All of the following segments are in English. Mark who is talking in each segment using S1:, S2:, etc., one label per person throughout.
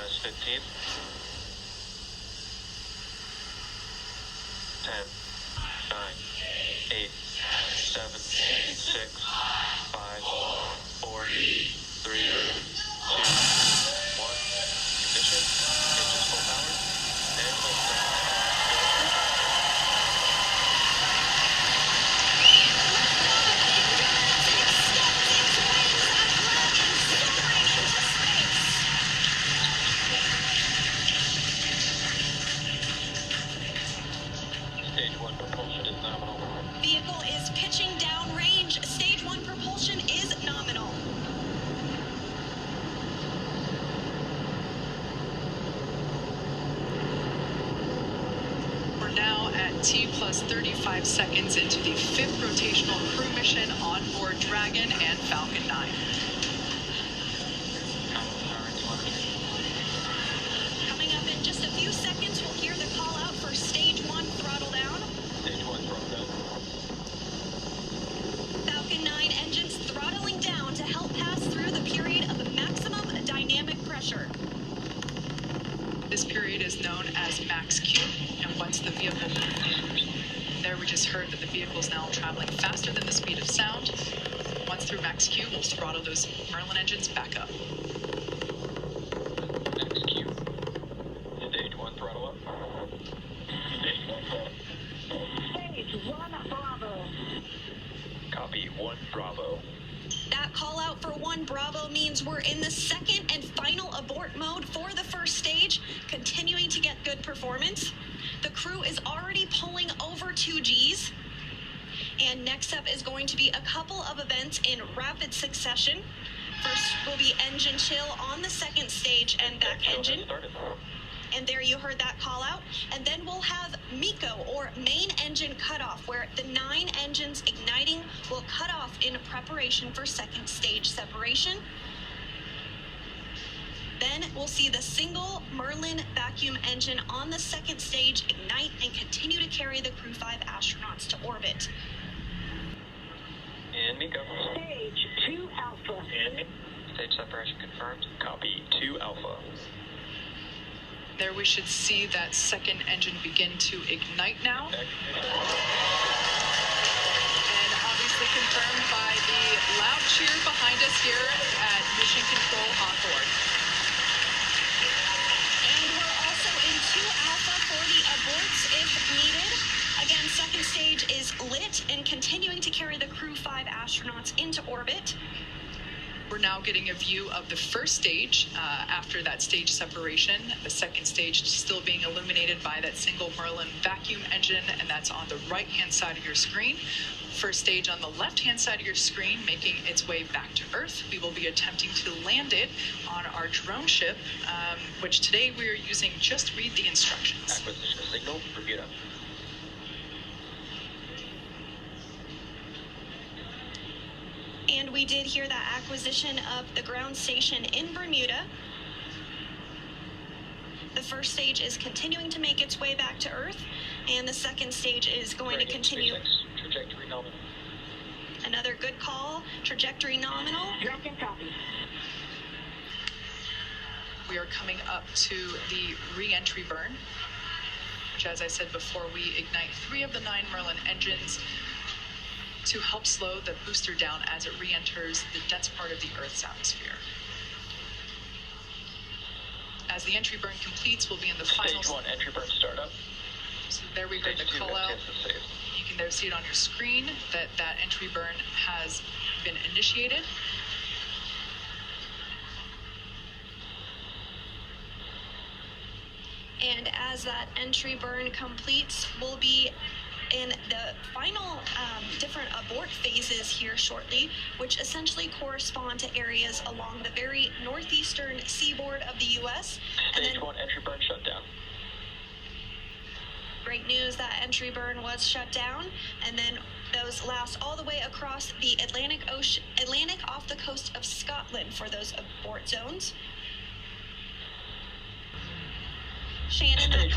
S1: minus 15. 10, 9, 8, 7, 6, 5, 4, 3, 2, 1. Ignition. Engines full power. And liftoff. Stage 1 propulsion is nominal.
S2: Vehicle is pitching downrange. Stage 1 propulsion is nominal.
S3: We're now at T plus 35 seconds into the 5th rotational crew mission on board Dragon and Falcon 9.
S2: Coming up in just a few seconds, we'll hear the call out for Stage 1 throttle down.
S1: Stage 1 throttle down.
S2: Falcon 9 engines throttling down to help pass through the period of maximum dynamic pressure.
S3: This period is known as max Q, and once the vehicle... There we just heard that the vehicle is now traveling faster than the speed of sound. Once through max Q, we'll throttle those Merlin engines back up.
S1: Max Q. Stage 1 throttle up. Stage 1 throttle.
S4: Stage 1 Bravo.
S1: Copy 1 Bravo.
S2: That call out for 1 Bravo means we're in the second and final abort mode for the first stage, continuing to get good performance. The crew is already pulling over 2 Gs. And next up is going to be a couple of events in rapid succession. First will be engine chill on the second stage and back engine. And there you heard that call out. And then we'll have MECO, or main engine cutoff, where the 9 engines igniting will cut off in preparation for second stage separation. Then we'll see the single Merlin vacuum engine on the second stage ignite and continue to carry the Crew 5 astronauts to orbit.
S1: And MECO.
S4: Stage 2 Alpha.
S1: And stage separation confirmed. Copy 2 Alpha.
S3: There we should see that second engine begin to ignite now. And obviously confirmed by the loud cheer behind us here at Mission Control on board.
S2: And we're also in 2 Alpha for the aborts if needed. Again, second stage is lit and continuing to carry the Crew 5 astronauts into orbit.
S3: We're now getting a view of the first stage after that stage separation. The second stage still being illuminated by that single Merlin vacuum engine, and that's on the right-hand side of your screen. First stage on the left-hand side of your screen making its way back to Earth. We will be attempting to land it on our drone ship, which today we are using Just Read the Instructions.
S1: Acquisition signal, Bermuda.
S2: And we did hear that acquisition of the ground station in Bermuda. The first stage is continuing to make its way back to Earth, and the second stage is going to continue.
S1: SpaceX, trajectory nominal.
S2: Another good call, trajectory nominal.
S4: Dragon copy.
S3: We are coming up to the re-entry burn, which, as I said before, we ignite 3 of the 9 Merlin engines to help slow the booster down as it re-enters the dense part of the Earth's atmosphere. As the entry burn completes, we'll be in the final...
S1: Stage 1 entry burn startup.
S3: So there we heard the
S1: Stage 2
S3: call out.
S1: intensive save.
S3: You can there see it on your screen that that entry burn has been initiated.
S2: And as that entry burn completes, we'll be in the final different abort phases here shortly, which essentially correspond to areas along the very northeastern seaboard of the U.S.
S1: Stage 1 entry burn shut down.
S2: Great news that entry burn was shut down, and then those last all the way across the Atlantic off the coast of Scotland for those abort zones. Shannon, that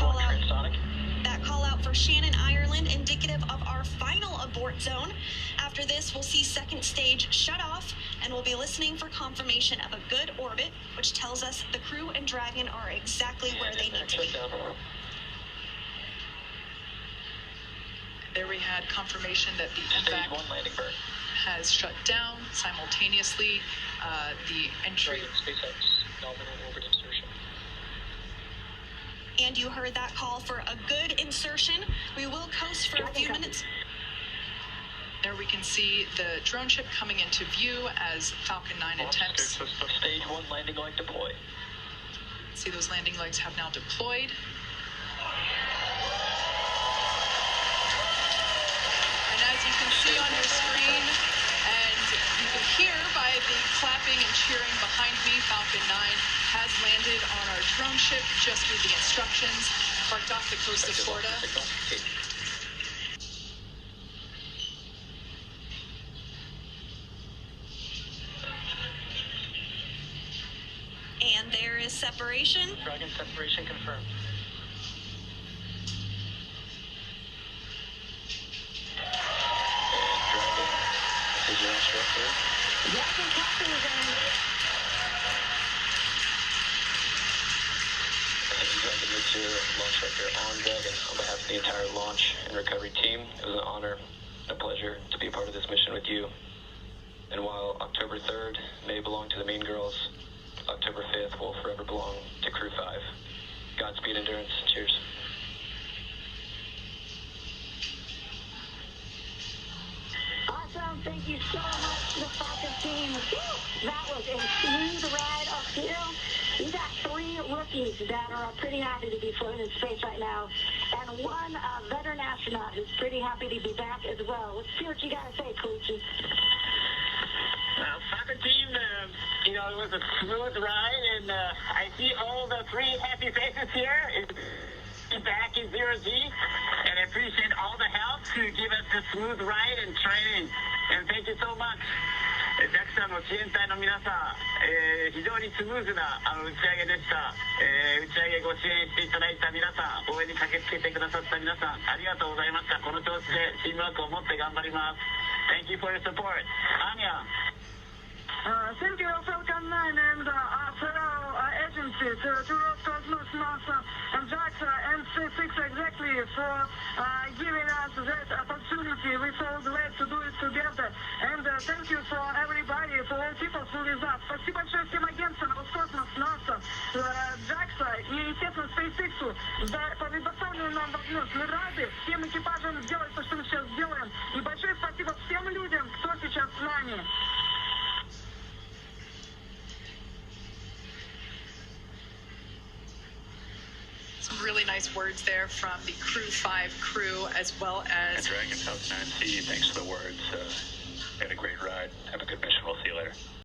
S2: call out for Shannon, Ireland, indicative of our final abort zone. After this, we'll see second stage shut off and we'll be listening for confirmation of a good orbit, which tells us the crew and Dragon are exactly where they need to be.
S3: There we had confirmation that the
S1: Stage
S3: MVAC
S1: 1 landing bird.
S3: has shut down simultaneously. The entry.
S1: Dragon SpaceX nominal orbit insertion.
S2: And you heard that call for a good insertion. We will coast for a few minutes.
S3: There we can see the drone ship coming into view as Falcon 9 attempts.
S1: Stage 1 landing light deploy.
S3: See, those landing legs have now deployed. And as you can see on your screen, and you can hear by the clapping and cheering behind me, Falcon 9 has landed on our drone ship just with the instructions, parked off the coast of Florida.
S2: And there is separation.
S1: Dragon separation confirmed. And Dragon is your instructor.
S4: Dragon captain is in.
S1: Dragon is your launch director on Dragon. On behalf of the entire launch and recovery team, it was an honor and a pleasure to be a part of this mission with you. And while October 3rd may belong to the Mean Girls, October 5th will forever belong to Crew 5. Godspeed, Endurance. Cheers.
S4: Awesome. Thank you so much to the Falcon team. Whew, that was a smooth ride uphill. We got 3 rookies that are pretty happy to be floating in space right now, and one veteran astronaut who's pretty happy to be back as well. Let's see what you got to say, Coachy.
S5: Falcon team, it was a smooth ride, and I see all the 3 happy faces here. It's back in 0G, and I appreciate all the help to give us a smooth ride and training. And thank you so much. JAXA の支援隊の皆さん、非常にスムーズな打ち上げでした。打ち上げご支援していただいた皆さん、応援に駆けつけてくださった皆さん、ありがとうございました。この調子でチームワークを持って頑張ります。Thank you for your support. Anya.
S4: Thank you, Falcon 9 and fellow agencies, to Roscosmos, NASA, and JAXA, and SpaceX exactly for giving us that opportunity. We're so glad to do it together. And thank you for everybody, for all people who is up. Спасибо большое всем агентствам, Роскосмос, NASA, JAXA и, естественно, SpaceX за предоставленную нам возможность. Мы рады всем экипажам сделать то, что мы сейчас делаем. И большое спасибо всем людям, кто сейчас с нами.
S3: Some really nice words there from the Crew 5 crew, as well as...
S1: And Dragon Falcon 9C, thanks for the words. Had a great ride. Have a good mission. We'll see you later.